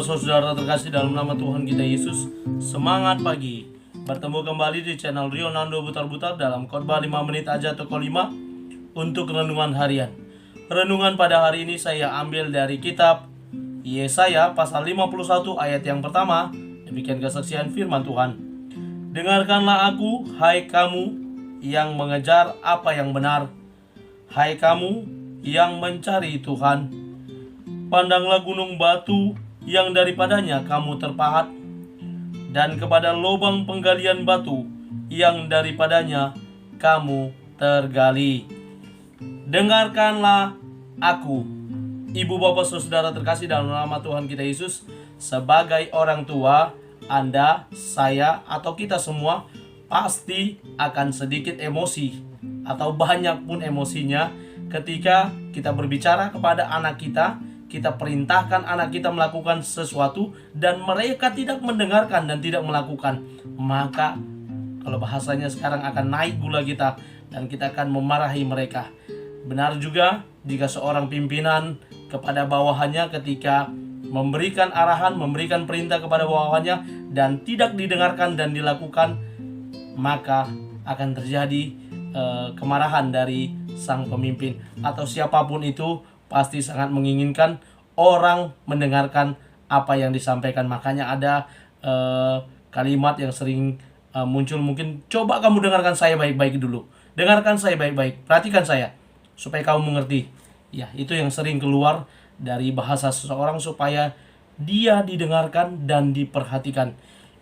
saudara terkasih dalam nama Tuhan kita Yesus, semangat pagi. Bertemu kembali di channel Rio Nando Butar-Butar dalam khotbah 5 menit aja toko 5 untuk renungan harian. Renungan pada hari ini saya ambil dari kitab Yesaya pasal 51 ayat yang pertama. Demikian kesaksian firman Tuhan. Dengarkanlah aku, hai kamu yang mengejar apa yang benar, hai kamu yang mencari Tuhan. Pandanglah gunung batu yang daripadanya kamu terpahat, dan kepada lubang penggalian batu yang daripadanya kamu tergali. Dengarkanlah aku. Ibu bapak saudara terkasih dalam nama Tuhan kita Yesus, sebagai orang tua, Anda, saya, atau kita semua pasti akan sedikit emosi atau banyak pun emosinya ketika kita berbicara kepada anak kita perintahkan anak kita melakukan sesuatu dan mereka tidak mendengarkan dan tidak melakukan. Maka kalau bahasanya sekarang akan naik gula kita dan kita akan memarahi mereka. Benar juga jika seorang pimpinan kepada bawahannya ketika memberikan arahan, memberikan perintah kepada bawahannya dan tidak didengarkan dan dilakukan, maka akan terjadi kemarahan dari sang pemimpin atau siapapun itu. Pasti sangat menginginkan orang mendengarkan apa yang disampaikan. Makanya ada kalimat yang sering muncul, mungkin coba kamu dengarkan saya baik-baik dulu. Dengarkan saya baik-baik, perhatikan saya supaya kamu mengerti. Ya, itu yang sering keluar dari bahasa seseorang supaya dia didengarkan dan diperhatikan.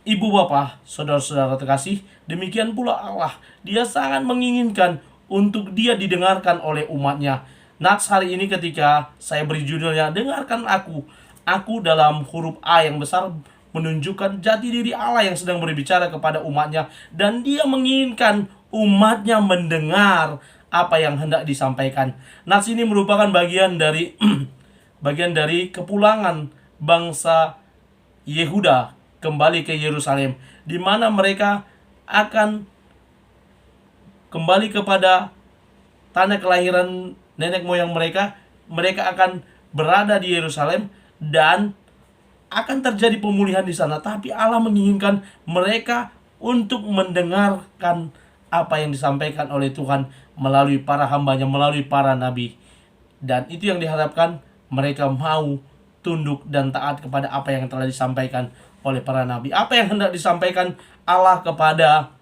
Ibu bapak, saudara-saudara terkasih, demikian pula Allah. Dia sangat menginginkan untuk dia didengarkan oleh umatnya. Nats hari ini ketika saya beri judulnya Dengarkan Aku dalam huruf A yang besar menunjukkan jati diri Allah yang sedang berbicara kepada umatnya. Dan dia menginginkan umatnya mendengar apa yang hendak disampaikan. Nats ini merupakan bagian dari kepulangan bangsa Yehuda kembali ke Yerusalem, di mana mereka akan kembali kepada tanah kelahiran nenek moyang mereka. Mereka akan berada di Yerusalem dan akan terjadi pemulihan di sana. Tapi Allah menginginkan mereka untuk mendengarkan apa yang disampaikan oleh Tuhan melalui para hambanya, melalui para nabi. Dan itu yang diharapkan, mereka mau tunduk dan taat kepada apa yang telah disampaikan oleh para nabi. Apa yang hendak disampaikan Allah kepada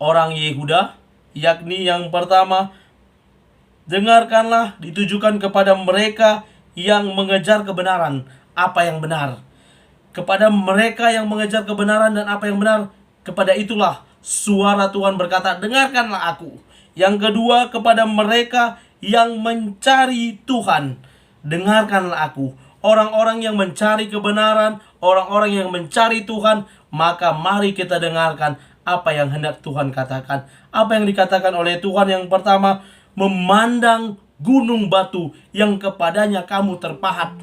orang Yehuda, yakni yang pertama, dengarkanlah ditujukan kepada mereka yang mengejar kebenaran, apa yang benar. Kepada mereka yang mengejar kebenaran dan apa yang benar, kepada itulah suara Tuhan berkata, dengarkanlah aku. Yang kedua, kepada mereka yang mencari Tuhan, dengarkanlah aku. Orang-orang yang mencari kebenaran, orang-orang yang mencari Tuhan, maka mari kita dengarkan apa yang hendak Tuhan katakan. Apa yang dikatakan oleh Tuhan yang pertama, memandang gunung batu yang kepadanya kamu terpahat.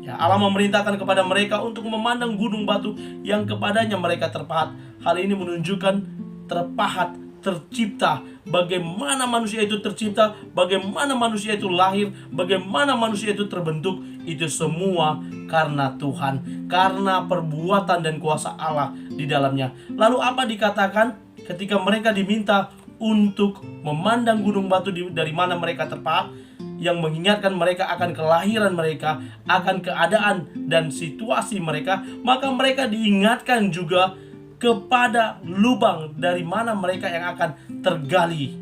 Ya, Allah memerintahkan kepada mereka untuk memandang gunung batu yang kepadanya mereka terpahat. Hal ini menunjukkan terpahat, tercipta. Bagaimana manusia itu tercipta, bagaimana manusia itu lahir, bagaimana manusia itu terbentuk. Itu semua karena Tuhan, karena perbuatan dan kuasa Allah di dalamnya. Lalu apa dikatakan ketika mereka diminta untuk memandang gunung batu dari mana mereka terpahat, yang mengingatkan mereka akan kelahiran mereka, akan keadaan dan situasi mereka. Maka mereka diingatkan juga kepada lubang dari mana mereka yang akan tergali,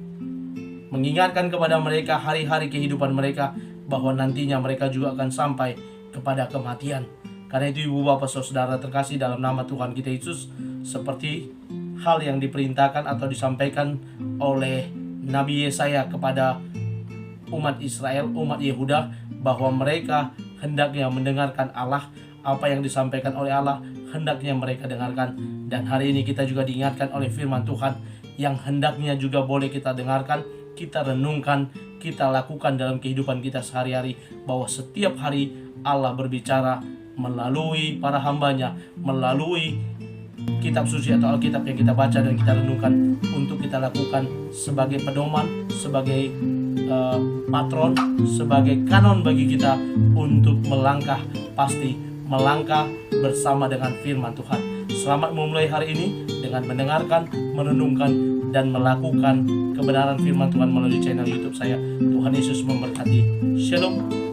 mengingatkan kepada mereka hari-hari kehidupan mereka, bahwa nantinya mereka juga akan sampai kepada kematian. Karena itu ibu bapak saudara terkasih dalam nama Tuhan kita Yesus, seperti hal yang diperintahkan atau disampaikan oleh Nabi Yesaya kepada umat Israel, umat Yehuda, bahwa mereka hendaknya mendengarkan Allah. Apa yang disampaikan oleh Allah hendaknya mereka dengarkan. Dan hari ini kita juga diingatkan oleh firman Tuhan yang hendaknya juga boleh kita dengarkan, kita renungkan, kita lakukan dalam kehidupan kita sehari-hari, bahwa setiap hari Allah berbicara melalui para hambanya, melalui kitab suci atau Alkitab yang kita baca dan kita renungkan, untuk kita lakukan sebagai pedoman, sebagai patron, sebagai kanon bagi kita untuk melangkah pasti melangkah bersama dengan firman Tuhan. Selamat memulai hari ini dengan mendengarkan, merenungkan, dan melakukan kebenaran firman Tuhan melalui channel YouTube saya. Tuhan Yesus memberkati. Shalom.